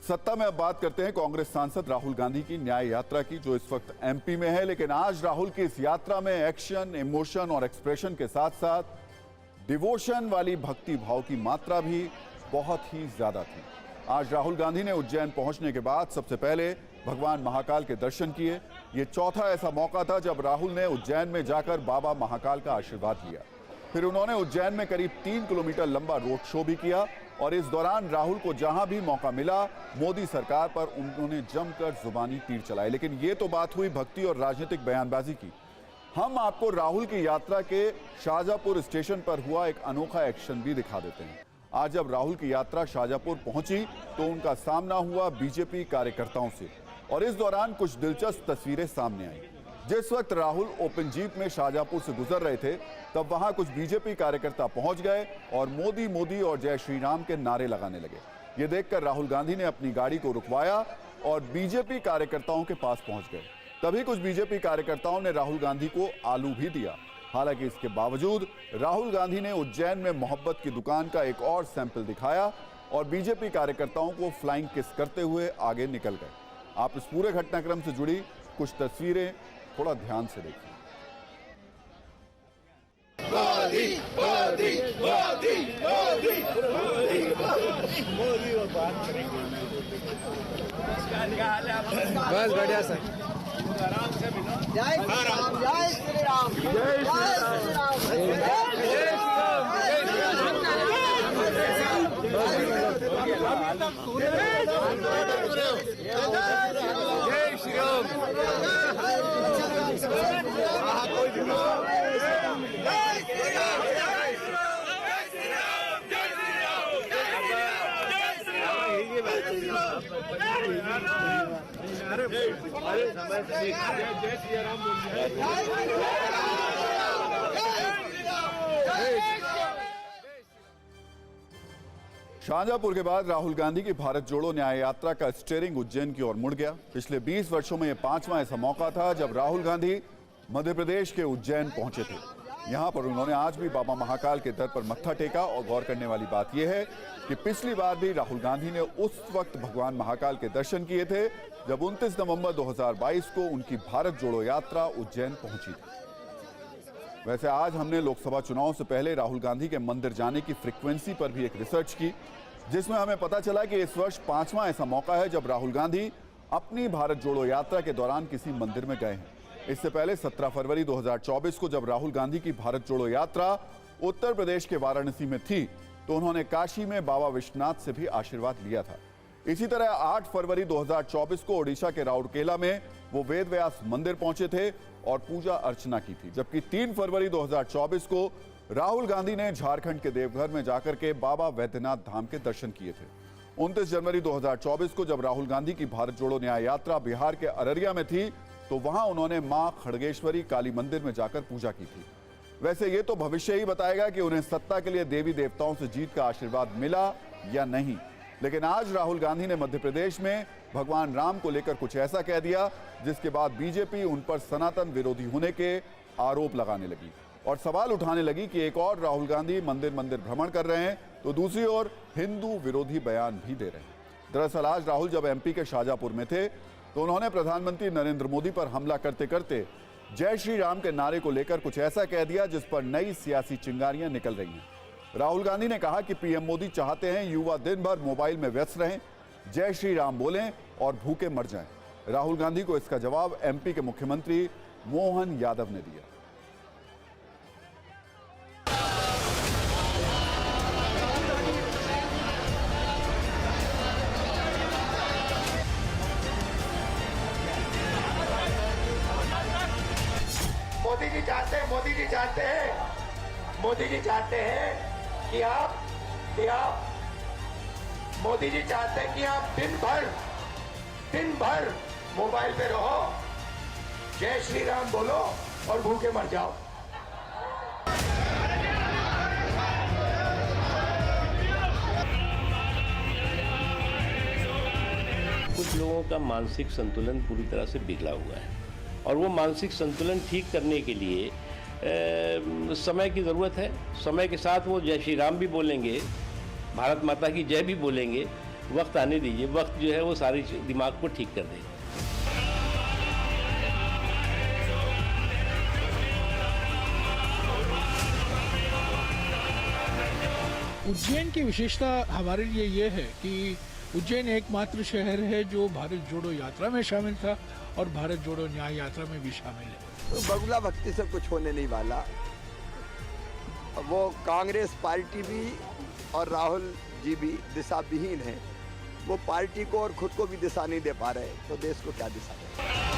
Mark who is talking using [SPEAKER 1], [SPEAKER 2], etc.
[SPEAKER 1] सत्ता में अब बात करते हैं कांग्रेस सांसद राहुल गांधी की न्याय यात्रा की, जो इस वक्त एमपी में है। लेकिन आज राहुल की इस यात्रा में एक्शन, इमोशन और एक्सप्रेशन के साथ साथ डिवोशन वाली भक्ति भाव की मात्रा भी बहुत ही ज्यादा थी। आज राहुल गांधी ने उज्जैन पहुंचने के बाद सबसे पहले भगवान महाकाल के दर्शन किए। ये चौथा ऐसा मौका था जब राहुल ने उज्जैन में जाकर बाबा महाकाल का आशीर्वाद लिया। फिर उन्होंने उज्जैन में करीब 3 किलोमीटर लंबा रोड शो भी किया और इस दौरान राहुल को जहां भी मौका मिला मोदी सरकार पर उन्होंने जमकर जुबानी तीर चलाए। लेकिन ये तो बात हुई भक्ति और राजनीतिक बयानबाजी की। हम आपको राहुल की यात्रा के शाहजहांपुर स्टेशन पर हुआ एक अनोखा एक्शन भी दिखा देते हैं। आज जब राहुल की यात्रा शाहजहांपुर पहुंची तो उनका सामना हुआ बीजेपी कार्यकर्ताओं से और इस दौरान कुछ दिलचस्प तस्वीरें सामने आई। जिस वक्त राहुल ओपन जीप में शाहजहांपुर से गुजर रहे थे तब वहां कुछ बीजेपी कार्यकर्ता पहुंच गए और मोदी मोदी और जय श्री राम के नारे लगाने लगे। ये देखकर राहुल गांधी ने अपनी गाड़ी को रुकवाया और बीजेपी कार्यकर्ताओं के पास पहुंच गए। तभी कुछ बीजेपी कार्यकर्ताओं ने राहुल गांधी को आलू भी दिया। हालांकि इसके बावजूद राहुल गांधी ने उज्जैन में मोहब्बत की दुकान का एक और सैंपल दिखाया और बीजेपी कार्यकर्ताओं को फ्लाइंग किस करते हुए आगे निकल गए। आप इस पूरे घटनाक्रम से जुड़ी कुछ तस्वीरें थोड़ा ध्यान से देखिए।
[SPEAKER 2] मोदी मोदी मोदी मोदी मोदी वो बात करेंगे।
[SPEAKER 3] बस बढ़िया सर।
[SPEAKER 2] जय श्री राम जय श्री राम जय श्री राम जय श्री
[SPEAKER 1] शाहजहांपुर के बाद राहुल गांधी की भारत जोड़ो न्याय यात्रा का स्टीयरिंग उज्जैन की ओर मुड़ गया। पिछले 20 वर्षों में यह 5वां ऐसा मौका था जब राहुल गांधी मध्य प्रदेश के उज्जैन पहुंचे थे। यहां पर उन्होंने आज भी बाबा महाकाल के दर पर मत्था टेका और गौर करने वाली बात यह है कि पिछली बार भी राहुल गांधी ने उस वक्त भगवान महाकाल के दर्शन किए थे जब 29 नवंबर 2022 को उनकी भारत जोड़ो यात्रा उज्जैन पहुंची थी। वैसे आज हमने लोकसभा चुनाव से पहले राहुल गांधी के मंदिर जाने की फ्रीक्वेंसी पर भी एक रिसर्च की, जिसमें हमें पता चला कि इस वर्ष 5वां ऐसा मौका है जब राहुल गांधी अपनी भारत जोड़ो यात्रा के दौरान किसी मंदिर में गए हैं। इससे पहले 17 फरवरी 2024 को जब राहुल गांधी की भारत जोड़ो यात्रा उत्तर प्रदेश के वाराणसी में थी तो उन्होंने काशी में बाबा विश्वनाथ से भी आशीर्वाद लिया था। इसी तरह 8 फरवरी 2024 को ओडिशा के राउरकेला में वो वेद व्यास मंदिर पहुंचे थे और पूजा अर्चना की थी। जबकि 3 फरवरी 2024 को राहुल गांधी ने झारखंड के देवघर में जाकर के बाबा वैद्यनाथ धाम के दर्शन किए थे। 29 जनवरी 2024 को जब राहुल गांधी की भारत जोड़ो न्याय यात्रा बिहार के अररिया में थी तो वहां उन्होंने मां खड़गेश्वरी काली मंदिर में जाकर पूजा की थी। वैसे ये तो भविष्य ही बताएगा कि उन्हें सत्ता के लिए देवी देवताओं से जीत का आशीर्वाद मिला या नहीं। लेकिन आज राहुल गांधी ने मध्य प्रदेश में भगवान राम को लेकर कुछ ऐसा कह दिया जिसके बाद बीजेपी उन पर सनातन विरोधी होने के आरोप लगाने लगी और सवाल उठाने लगी कि एक और राहुल गांधी मंदिर मंदिर भ्रमण कर रहे हैं तो दूसरी ओर हिंदू विरोधी बयान भी दे रहे हैं। दरअसल आज राहुल जब एमपी के शाहजहांपुर में थे तो उन्होंने प्रधानमंत्री नरेंद्र मोदी पर हमला करते करते जय श्री राम के नारे को लेकर कुछ ऐसा कह दिया जिस पर नई सियासी चिंगारियां निकल रही हैं। राहुल गांधी ने कहा कि पीएम मोदी चाहते हैं युवा दिन भर मोबाइल में व्यस्त रहें, जय श्री राम बोलें और भूखे मर जाएं। राहुल गांधी को इसका जवाब एमपी के मुख्यमंत्री मोहन यादव ने दिया।
[SPEAKER 2] मोदी जी चाहते हैं मोदी जी चाहते हैं कि आप मोदी जी चाहते हैं कि आप दिन भर मोबाइल पे रहो, जय श्री राम बोलो और भूखे मर जाओ।
[SPEAKER 4] कुछ लोगों का मानसिक संतुलन पूरी तरह से बिगड़ा हुआ है और वो मानसिक संतुलन ठीक करने के लिए समय की ज़रूरत है। समय के साथ वो जय श्री राम भी बोलेंगे, भारत माता की जय भी बोलेंगे, वक्त आने दीजिए, वक्त जो है वो सारी दिमाग को ठीक कर देगा।
[SPEAKER 5] उज्जैन की विशेषता हमारे लिए ये है कि उज्जैन एकमात्र शहर है जो भारत जोड़ो यात्रा में शामिल था और भारत जोड़ो न्याय यात्रा में भी शामिल है।
[SPEAKER 6] तो बगुला भक्ति से कुछ होने नहीं वाला। वो कांग्रेस पार्टी भी और राहुल जी भी दिशा विहीन है। वो पार्टी को और खुद को भी दिशा नहीं दे पा रहे, तो देश को क्या दिशा दें।